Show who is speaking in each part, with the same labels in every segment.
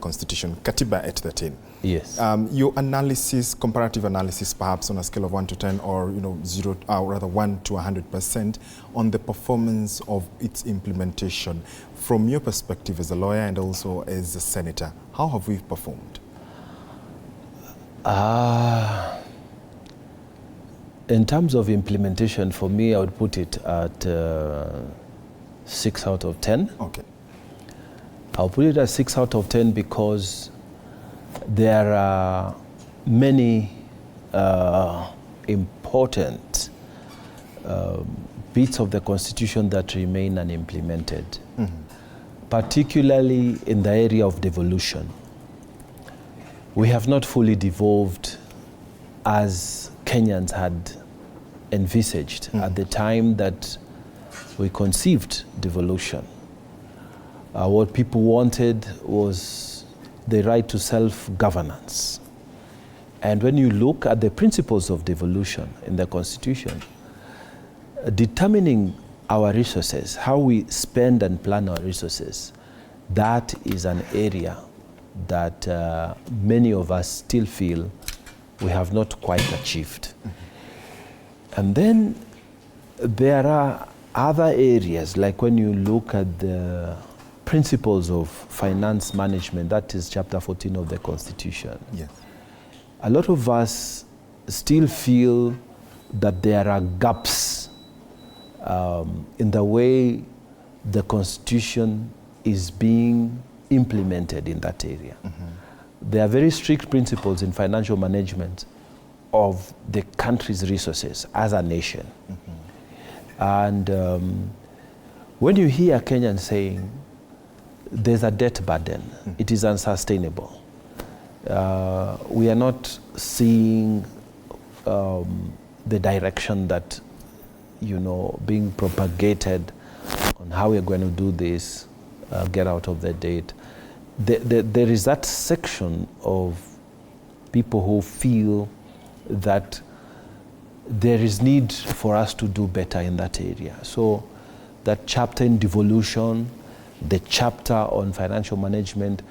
Speaker 1: constitution, Katiba at 13.
Speaker 2: Yes.
Speaker 1: Your analysis, comparative analysis, perhaps on a scale of 1 to 10, or 1 to 100%, on the performance of its implementation, from your perspective as a lawyer and also as a senator, how have we performed?
Speaker 2: In terms of implementation, for me, I would put it at 6 out of 10.
Speaker 1: Okay.
Speaker 2: I'll put it at 6 out of 10 because there are many important bits of the Constitution that remain unimplemented, particularly in the area of devolution. We have not fully devolved as Kenyans had envisaged at the time that we conceived devolution. What people wanted was the right to self-governance. And when you look at the principles of devolution in the Constitution, determining our resources, how we spend and plan our resources, that is an area that many of us still feel we have not quite achieved. And then there are other areas, like when you look at the principles of finance management, that is chapter 14 of the Constitution.
Speaker 1: Yes.
Speaker 2: A lot of us still feel that there are gaps in the way the Constitution is being implemented in that area. There are very strict principles in financial management of the country's resources as a nation. And when you hear Kenyans saying there's a debt burden, it is unsustainable. We are not seeing the direction that, being propagated on how we're going to do this, get out of the debt. There is that section of people who feel that there is need for us to do better in that area. So that chapter in devolution, the chapter on financial management,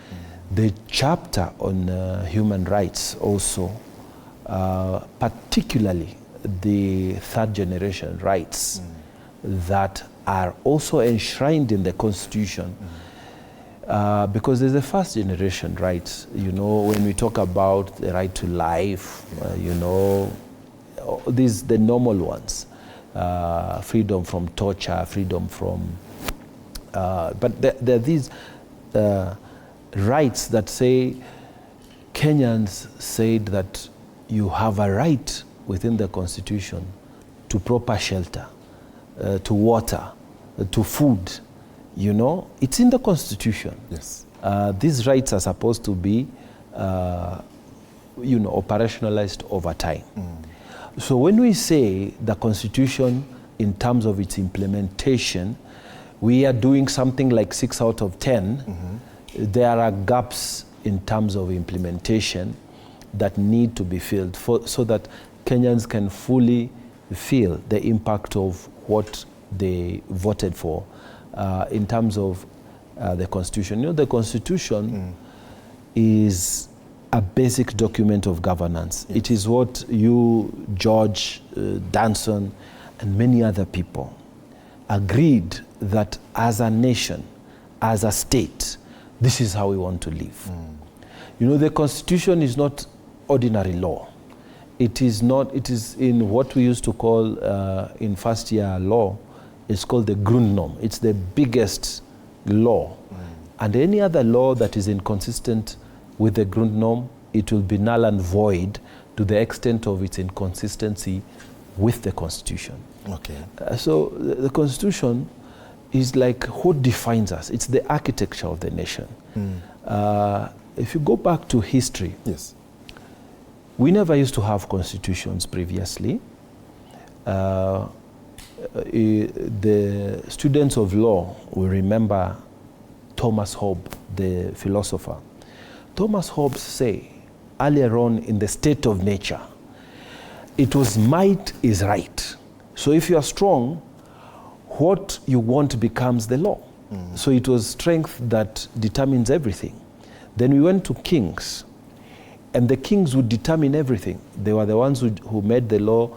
Speaker 2: the chapter on human rights also, particularly the third generation rights that are also enshrined in the Constitution. Because there's a first generation rights, when we talk about the right to life, these the normal ones, freedom from torture, freedom from, but there are these rights that say, Kenyans said that you have a right within the Constitution to proper shelter, to water, to food. It's in the Constitution.
Speaker 1: Yes.
Speaker 2: These rights are supposed to be, operationalized over time. So when we say the Constitution, in terms of its implementation, we are doing something like 6 out of 10. There are gaps in terms of implementation that need to be filled so that Kenyans can fully feel the impact of what they voted for. In terms of the Constitution. The Constitution is a basic document of governance. Yes. It is what you, George, Danson, and many other people agreed that as a nation, as a state, this is how we want to live. The Constitution is not ordinary law. It is in what we used to call in first year law, it's called the Grundnorm. It's the biggest law. And any other law that is inconsistent with the Grundnorm, it will be null and void to the extent of its inconsistency with the Constitution.
Speaker 1: Okay.
Speaker 2: So the Constitution is like what defines us. It's the architecture of the nation. If you go back to history,
Speaker 1: yes,
Speaker 2: we never used to have constitutions previously. The students of law will remember Thomas Hobbes, the philosopher. Thomas Hobbes say earlier on in the state of nature, it was might is right. So if you are strong, what you want becomes the law. So it was strength that determines everything. Then we went to kings, and the kings would determine everything. They were the ones who made the law,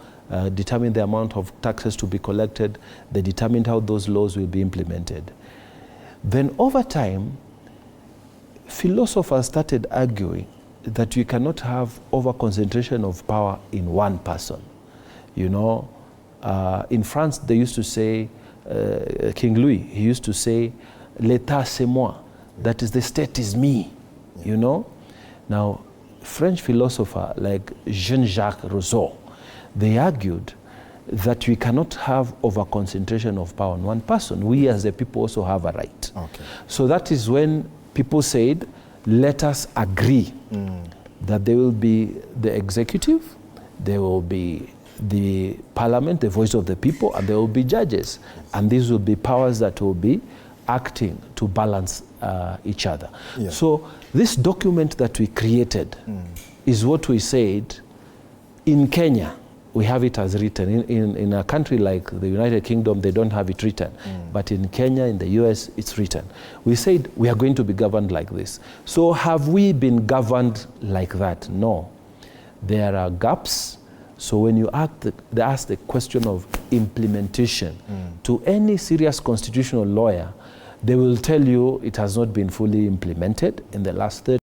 Speaker 2: determined the amount of taxes to be collected. They determined how those laws will be implemented. Then over time, philosophers started arguing that you cannot have over-concentration of power in one person. You know, in France, they used to say, King Louis, he used to say, "L'État c'est moi," that is, the state is me, you know. Now, French philosopher like Jean-Jacques Rousseau, they argued that we cannot have over-concentration of power on one person. We as the people also have a right.
Speaker 1: Okay.
Speaker 2: So that is when people said, let us agree that there will be the executive, there will be the parliament, the voice of the people, and there will be judges. And these will be powers that will be acting to balance each other.
Speaker 1: Yeah.
Speaker 2: So this document that we created is what we said in Kenya. We have it as written. In a country like the United Kingdom, they don't have it written. But in Kenya, in the US, it's written. We said we are going to be governed like this. So have we been governed like that? No. There are gaps. So when you ask the question of implementation to any serious constitutional lawyer, they will tell you it has not been fully implemented in the last 30